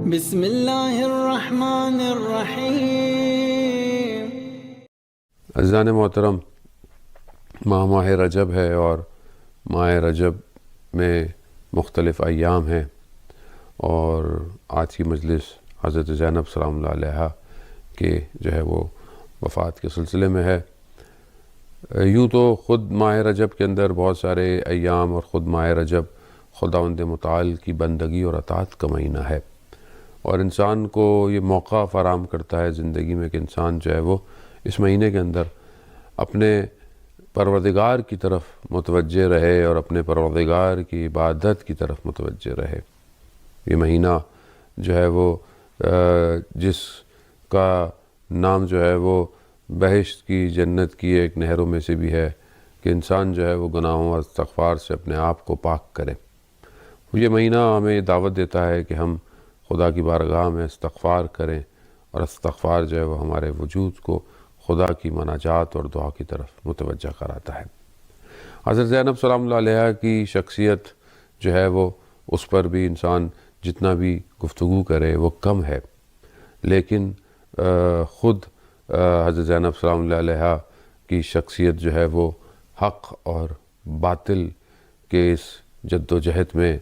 بسم اللہ الرحمن الرحیم۔ عزیزان محترم، ماہ رجب ہے اور ماہ رجب میں مختلف ایام ہیں، اور آج کی مجلس حضرت زینب سلام اللہ علیہا کے جو ہے وہ وفات کے سلسلے میں ہے۔ یوں تو خود ماہ رجب کے اندر بہت سارے ایام اور خود ماہ رجب خداوند متعال کی بندگی اور اطاعت کا مہینہ ہے، اور انسان کو یہ موقع فراہم کرتا ہے زندگی میں کہ انسان جو ہے وہ اس مہینے کے اندر اپنے پروردگار کی طرف متوجہ رہے اور اپنے پروردگار کی عبادت کی طرف متوجہ رہے۔ یہ مہینہ جو ہے وہ جس کا نام جو ہے وہ بہشت کی جنت کی ایک نہروں میں سے بھی ہے کہ انسان جو ہے وہ گناہوں اور استغفار سے اپنے آپ کو پاک کرے۔ یہ مہینہ ہمیں دعوت دیتا ہے کہ ہم خدا کی بارگاہ میں استغفار کریں، اور استغفار جو ہے وہ ہمارے وجود کو خدا کی مناجات اور دعا کی طرف متوجہ کراتا ہے۔ حضرت زینب سلام اللہ علیہا کی شخصیت جو ہے وہ اس پر بھی انسان جتنا بھی گفتگو کرے وہ کم ہے، لیکن خود حضرت زینب سلام اللہ علیہا کی شخصیت جو ہے وہ حق اور باطل کے اس جد و جہد میں،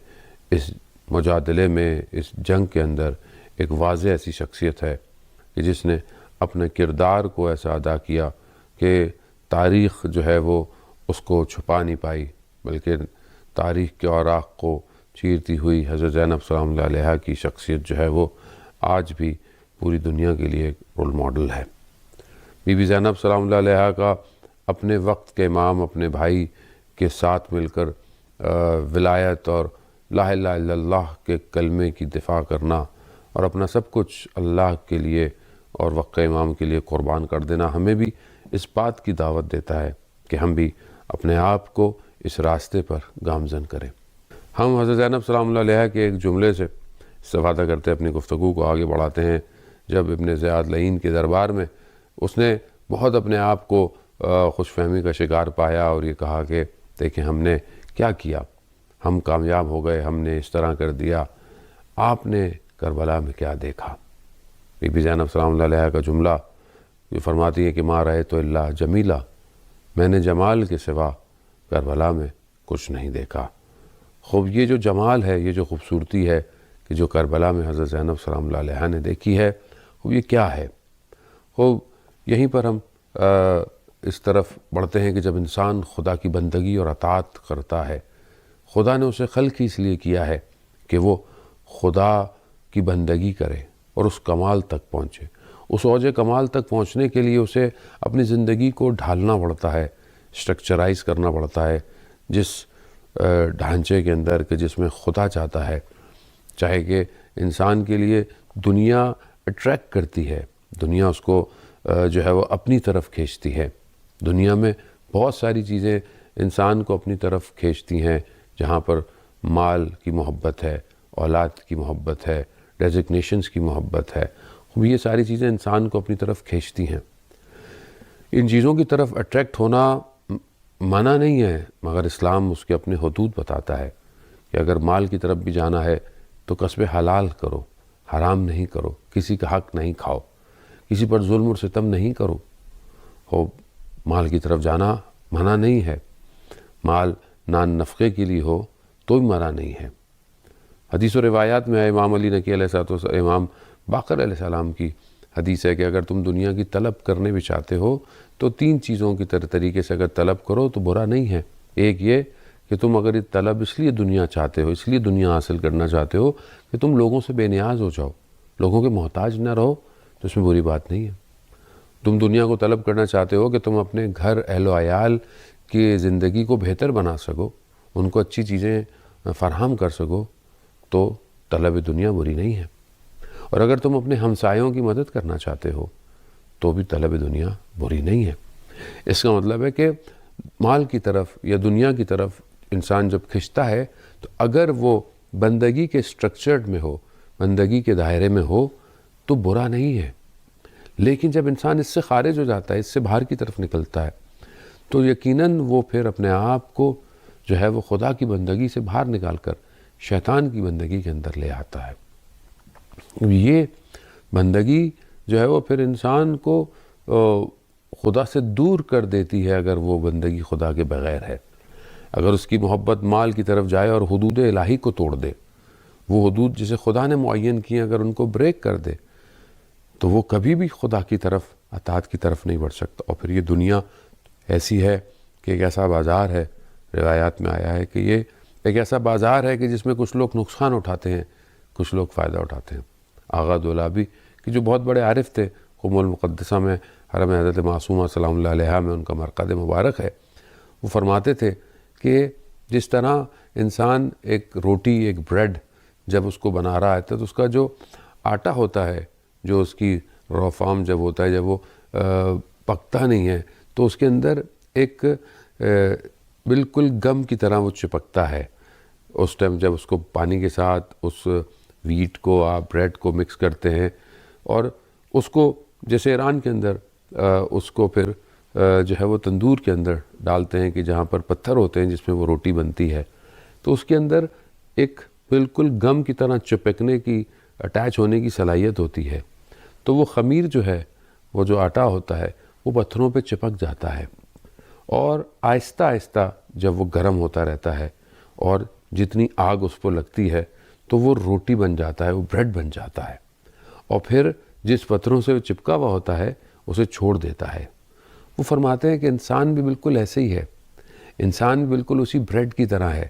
اس مجادلے میں، اس جنگ کے اندر ایک واضح ایسی شخصیت ہے کہ جس نے اپنے کردار کو ایسا ادا کیا کہ تاریخ جو ہے وہ اس کو چھپا نہیں پائی، بلکہ تاریخ کے اوراق کو چیرتی ہوئی حضرت زینب سلام اللہ علیہا کی شخصیت جو ہے وہ آج بھی پوری دنیا کے لیے ایک رول ماڈل ہے۔ بی بی زینب سلام اللہ علیہا کا اپنے وقت کے امام اپنے بھائی کے ساتھ مل کر ولایت اور لا الہ الا اللہ کے کلمے کی دفاع کرنا اور اپنا سب کچھ اللہ کے لیے اور وقت امام کے لیے قربان کر دینا ہمیں بھی اس بات کی دعوت دیتا ہے کہ ہم بھی اپنے آپ کو اس راستے پر گامزن کریں۔ ہم حضرت زینب سلام اللہ علیہا کے ایک جملے سے استفادہ کرتے اپنی گفتگو کو آگے بڑھاتے ہیں۔ جب ابن زیاد لعین کے دربار میں اس نے بہت اپنے آپ کو خوش فہمی کا شکار پایا اور یہ کہا کہ دیکھیں ہم نے کیا کیا، ہم کامیاب ہو گئے، ہم نے اس طرح کر دیا، آپ نے کربلا میں کیا دیکھا؟ بی بی زینب سلام اللہ علیہا کا جملہ یہ فرماتی ہے کہ ما رأیت الا جمیلا، میں نے جمال کے سوا کربلا میں کچھ نہیں دیکھا۔ خوب یہ جو جمال ہے، یہ جو خوبصورتی ہے کہ جو کربلا میں حضرت زینب سلام اللہ علیہا نے دیکھی ہے، خوب یہ کیا ہے؟ خوب یہیں پر ہم اس طرف بڑھتے ہیں کہ جب انسان خدا کی بندگی اور اطاعت کرتا ہے، خدا نے اسے خلق ہی اس لیے کیا ہے کہ وہ خدا کی بندگی کرے اور اس کمال تک پہنچے۔ اس اوج کمال تک پہنچنے کے لیے اسے اپنی زندگی کو ڈھالنا پڑتا ہے، اسٹرکچرائز کرنا پڑتا ہے، جس ڈھانچے کے اندر کہ جس میں خدا چاہتا ہے۔ چاہے کہ انسان کے لیے دنیا اٹریکٹ کرتی ہے، دنیا اس کو جو ہے وہ اپنی طرف کھینچتی ہے۔ دنیا میں بہت ساری چیزیں انسان کو اپنی طرف کھینچتی ہیں، جہاں پر مال کی محبت ہے، اولاد کی محبت ہے، ڈیزگنیشنز کی محبت ہے، یہ ساری چیزیں انسان کو اپنی طرف کھینچتی ہیں۔ ان چیزوں کی طرف اٹریکٹ ہونا منع نہیں ہے، مگر اسلام اس کے اپنے حدود بتاتا ہے کہ اگر مال کی طرف بھی جانا ہے تو کسب حلال کرو، حرام نہیں کرو، کسی کا حق نہیں کھاؤ، کسی پر ظلم اور ستم نہیں کرو۔ مال کی طرف جانا منع نہیں ہے، مال نان نفقے کے لیے ہو تو بھی منع نہیں ہے۔ حدیث و روایات میں ہے، امام علی نقی علیہ السلام، امام باقر علیہ السلام کی حدیث ہے کہ اگر تم دنیا کی طلب کرنے بھی چاہتے ہو تو 3 چیزوں کی طریقے سے اگر طلب کرو تو برا نہیں ہے۔ ایک یہ کہ تم اگر یہ طلب اس لیے دنیا چاہتے ہو، اس لیے دنیا حاصل کرنا چاہتے ہو کہ تم لوگوں سے بے نیاز ہو جاؤ، لوگوں کے محتاج نہ رہو، تو اس میں بری بات نہیں ہے۔ تم دنیا کو طلب کرنا چاہتے ہو کہ تم اپنے گھر اہل و عیال کی زندگی کو بہتر بنا سکو، ان کو اچھی چیزیں فراہم کر سکو، تو طلب دنیا بری نہیں ہے۔ اور اگر تم اپنے ہمسایوں کی مدد کرنا چاہتے ہو تو بھی طلب دنیا بری نہیں ہے۔ اس کا مطلب ہے کہ مال کی طرف یا دنیا کی طرف انسان جب کھنچتا ہے تو اگر وہ بندگی کے سٹرکچرڈ میں ہو، بندگی کے دائرے میں ہو تو برا نہیں ہے، لیکن جب انسان اس سے خارج ہو جاتا ہے، اس سے باہر کی طرف نکلتا ہے، تو یقیناً وہ پھر اپنے آپ کو جو ہے وہ خدا کی بندگی سے باہر نکال کر شیطان کی بندگی کے اندر لے آتا ہے۔ یہ بندگی جو ہے وہ پھر انسان کو خدا سے دور کر دیتی ہے اگر وہ بندگی خدا کے بغیر ہے. اگر اس کی محبت مال کی طرف جائے اور حدود الہی کو توڑ دے، وہ حدود جسے خدا نے معین کیے اگر ان کو بریک کر دے تو وہ کبھی بھی خدا کی طرف اطاعت کی طرف نہیں بڑھ سکتا. اور پھر یہ دنیا ایسی ہے کہ ایک ایسا بازار ہے، روایات میں آیا ہے کہ یہ ایک ایسا بازار ہے کہ جس میں کچھ لوگ نقصان اٹھاتے ہیں، کچھ لوگ فائدہ اٹھاتے ہیں. آغا دولابی کہ جو بہت بڑے عارف تھے، قم المقدسہ میں حرم حضرت معصومہ سلام اللہ علیہا میں ان کا مرقد مبارک ہے، وہ فرماتے تھے کہ جس طرح انسان ایک روٹی، ایک بریڈ جب اس کو بنا رہا ہے تو اس کا جو آٹا ہوتا ہے، جو اس کی را فارم جب ہوتا ہے، جب وہ پکتا نہیں ہے تو اس کے اندر ایک بالکل گم کی طرح وہ چپکتا ہے. اس ٹائم جب اس کو پانی کے ساتھ اس ویٹ کو آپ بریڈ کو مکس کرتے ہیں اور اس کو جیسے ایران کے اندر اس کو پھر جو ہے وہ تندور کے اندر ڈالتے ہیں کہ جہاں پر پتھر ہوتے ہیں جس میں وہ روٹی بنتی ہے، تو اس کے اندر ایک بالکل گم کی طرح چپکنے کی، اٹیچ ہونے کی صلاحیت ہوتی ہے. تو وہ خمیر جو ہے، وہ جو آٹا ہوتا ہے، وہ پتھروں پہ چپک جاتا ہے اور آہستہ آہستہ جب وہ گرم ہوتا رہتا ہے اور جتنی آگ اس پر لگتی ہے تو وہ روٹی بن جاتا ہے، وہ بریڈ بن جاتا ہے. اور پھر جس پتھروں سے وہ چپکا ہوا ہوتا ہے اسے چھوڑ دیتا ہے. وہ فرماتے ہیں کہ انسان بھی بالکل ایسے ہی ہے، انسان بھی بالکل اسی بریڈ کی طرح ہے.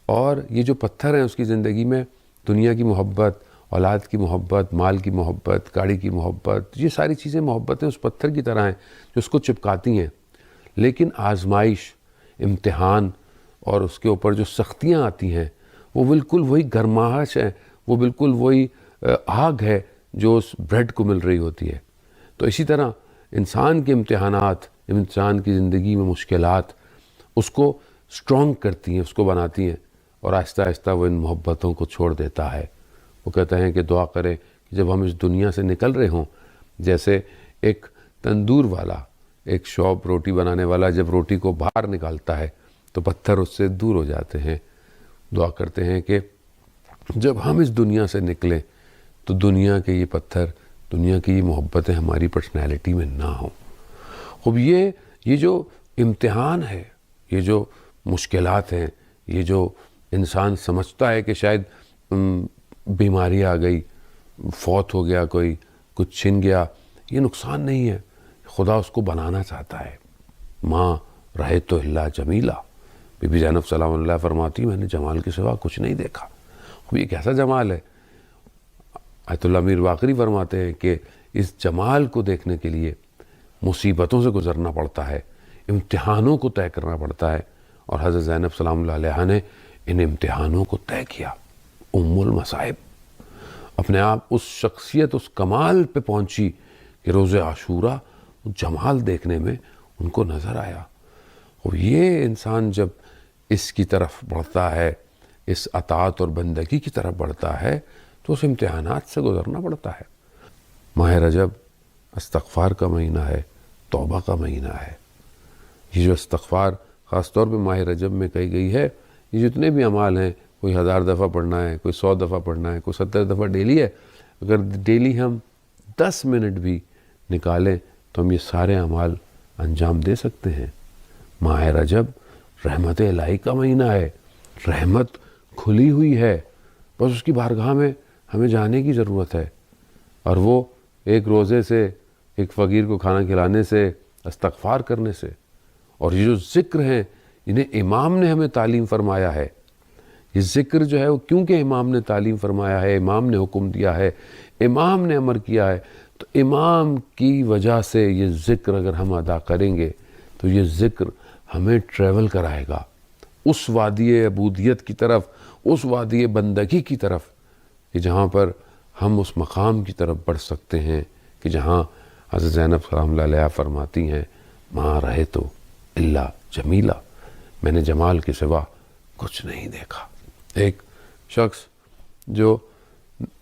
اور یہ جو پتھر ہیں اس کی زندگی میں دنیا کی محبت، اولاد کی محبت، مال کی محبت، گاڑی کی محبت، یہ ساری چیزیں محبتیں اس پتھر کی طرح ہیں جو اس کو چپکاتی ہیں. لیکن آزمائش، امتحان اور اس کے اوپر جو سختیاں آتی ہیں وہ بالکل وہی گرماہٹ ہے، وہ بالکل وہی آگ ہے جو اس بریڈ کو مل رہی ہوتی ہے. تو اسی طرح انسان کے امتحانات، انسان کی زندگی میں مشکلات اس کو سٹرونگ کرتی ہیں، اس کو بناتی ہیں اور آہستہ آہستہ وہ ان محبتوں کو چھوڑ دیتا ہے. وہ کہتے ہیں کہ دعا کریں کہ جب ہم اس دنیا سے نکل رہے ہوں، جیسے ایک تندور والا، ایک شاپ روٹی بنانے والا جب روٹی کو باہر نکالتا ہے تو پتھر اس سے دور ہو جاتے ہیں. دعا کرتے ہیں کہ جب ہم اس دنیا سے نکلیں تو دنیا کے یہ پتھر، دنیا کی یہ محبتیں ہماری پرسنالٹی میں نہ ہوں. خب یہ جو امتحان ہے، یہ جو مشکلات ہیں، یہ جو انسان سمجھتا ہے کہ شاید بیماری آ گئی، فوت ہو گیا کوئی، کچھ چھن گیا، یہ نقصان نہیں ہے. خدا اس کو بنانا چاہتا ہے. ماں رہے تو اللہ جمیلہ، بی بی زینب سلام اللہ فرماتی میں نے جمال کے سوا کچھ نہیں دیکھا. خب یہ کیسا جمال ہے؟ آیت اللہ میر واقری فرماتے ہیں کہ اس جمال کو دیکھنے کے لیے مصیبتوں سے گزرنا پڑتا ہے، امتحانوں کو طے کرنا پڑتا ہے. اور حضرت زینب سلام اللہ علیہا نے ان امتحانوں کو طے کیا. ام المصائب، اپنے آپ اس شخصیت، اس کمال پہ پہنچی کہ روز عاشورہ جمال دیکھنے میں ان کو نظر آیا. اور یہ انسان جب اس کی طرف بڑھتا ہے، اس اطاعت اور بندگی کی طرف بڑھتا ہے تو اس امتحانات سے گزرنا پڑتا ہے. ماہ رجب استغفار کا مہینہ ہے، توبہ کا مہینہ ہے. یہ جو استغفار خاص طور پہ ماہ رجب میں کہی گئی ہے، یہ جتنے بھی اعمال ہیں، کوئی 1000 دفعہ پڑھنا ہے، کوئی 100 دفعہ پڑھنا ہے، کوئی 70 دفعہ ڈیلی ہے، اگر ڈیلی ہم 10 منٹ بھی نکالیں تو ہم یہ سارے اعمال انجام دے سکتے ہیں. ماہ رجب رحمت الہی کا مہینہ ہے، رحمت کھلی ہوئی ہے، بس اس کی بارگاہ میں ہمیں جانے کی ضرورت ہے. اور وہ ایک روزے سے، ایک فقیر کو کھانا کھلانے سے، استغفار کرنے سے، اور یہ جو ذکر ہیں انہیں امام نے ہمیں تعلیم فرمایا ہے. یہ ذکر جو ہے وہ کیونکہ امام نے تعلیم فرمایا ہے، امام نے حکم دیا ہے، امام نے امر کیا ہے، تو امام کی وجہ سے یہ ذکر اگر ہم ادا کریں گے تو یہ ذکر ہمیں ٹریول کرائے گا اس وادی عبودیت کی طرف، اس وادی بندگی کی طرف کہ جہاں پر ہم اس مقام کی طرف بڑھ سکتے ہیں کہ جہاں حضرت زینب سلام اللہ علیہا فرماتی ہیں ماں رہے تو اللہ جمیلہ، میں نے جمال کے سوا کچھ نہیں دیکھا. ایک شخص جو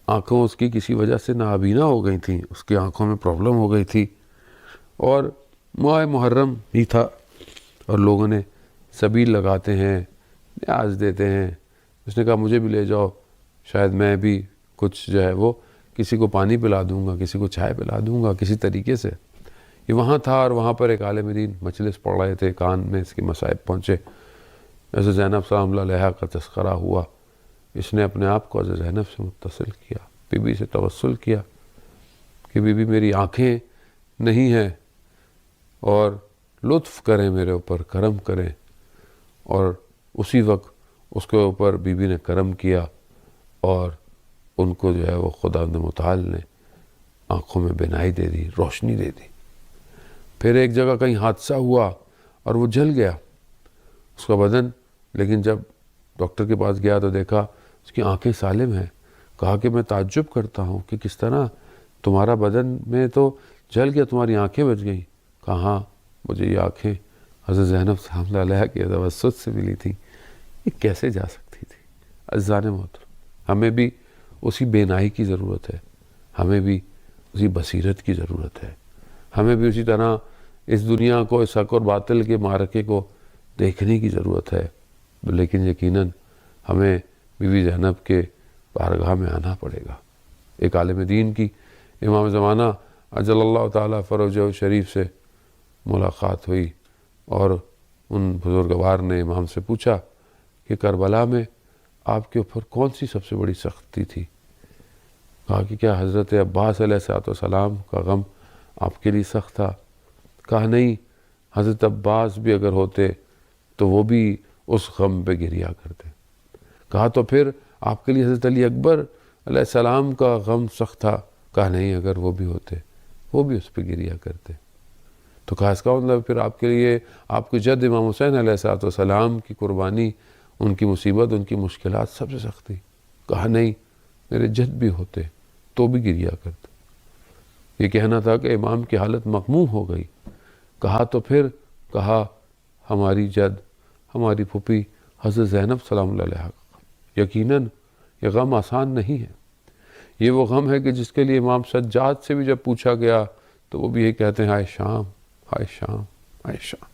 آنکھوں اس کی کسی وجہ سے نابینا ہو گئی تھیں، اس کی آنکھوں میں پرابلم ہو گئی تھی اور ماہ محرم ہی تھا اور لوگوں نے سبیل لگاتے ہیں، نیاز دیتے ہیں. اس نے کہا مجھے بھی لے جاؤ، شاید میں بھی کچھ جو ہے وہ کسی کو پانی پلا دوں گا، کسی کو چائے پلا دوں گا کسی طریقے سے۔ یہ وہاں تھا اور وہاں پر ایک عالم دین مجلس پڑھ رہے تھے، کان میں اس کی مصائب پہنچے۔ حضرت زینب سلام اللہ علیہا کا تذکرہ ہوا، اس نے اپنے آپ کو حضرت زینب سے متصل کیا، بی بی سے توسل کیا کہ بی بی میری آنکھیں نہیں ہیں اور لطف کریں میرے اوپر، کرم کریں۔ اور اسی وقت اس کے اوپر بی بی نے کرم کیا اور ان کو جو ہے وہ خداوند متعال نے آنکھوں میں بینائی دے دی، روشنی دے دی۔ پھر ایک جگہ کہیں حادثہ ہوا اور وہ جل گیا اس کا بدن، لیکن جب ڈاکٹر کے پاس گیا تو دیکھا اس کی آنکھیں سالم ہیں۔ کہا کہ میں تعجب کرتا ہوں کہ کس طرح تمہارا بدن میں تو جل گیا، تمہاری آنکھیں بچ گئیں۔ کہا ہاں، مجھے یہ آنکھیں حضرت زینب سلام اللہ علیہا کے توسط سے ملی تھیں۔ یہ کیسے جا سکتی تھی؟ عزیزان محترم، ہمیں بھی اسی بینائی کی ضرورت ہے، ہمیں بھی اسی بصیرت کی ضرورت ہے، ہمیں بھی اسی طرح اس دنیا کو، اس حق اور باطل کے معرکے کو دیکھنے کی ضرورت ہے۔ لیکن یقیناً ہمیں بی بی زینب کے بارگاہ میں آنا پڑے گا۔ ایک عالم دین کی امام زمانہ عجل اللہ تعالیٰ فرجہ شریف سے ملاقات ہوئی اور ان بزرگوار نے امام سے پوچھا کہ کربلا میں آپ کے اوپر کون سی سب سے بڑی سختی تھی؟ کہا کہ کیا حضرت عباس علیہ السلام کا غم آپ کے لیے سخت تھا؟ کہا نہیں، حضرت عباس بھی اگر ہوتے تو وہ بھی اس غم پہ گریا کرتے۔ کہا تو پھر آپ کے لیے حضرت علی اکبر علیہ السلام کا غم سخت تھا؟ کہا نہیں، اگر وہ بھی ہوتے وہ بھی اس پہ گریا کرتے۔ تو کہا اس کا مطلب پھر آپ کے لیے آپ کے جد امام حسین علیہ السلام کی قربانی، ان کی مصیبت، ان کی مشکلات سب سے سخت تھی؟ کہا نہیں، میرے جد بھی ہوتے تو بھی گریا کرتے۔ یہ کہنا تھا کہ امام کی حالت مغموم ہو گئی۔ کہا تو پھر؟ کہا ہماری جد، ہماری پھوپھی حضرت زینب سلام اللہ علیہا کا یقیناً یہ غم آسان نہیں ہے۔ یہ وہ غم ہے کہ جس کے لیے امام سجاد سے بھی جب پوچھا گیا تو وہ بھی یہ کہتے ہیں ہائے شام، ہائے شام، ہائے شام۔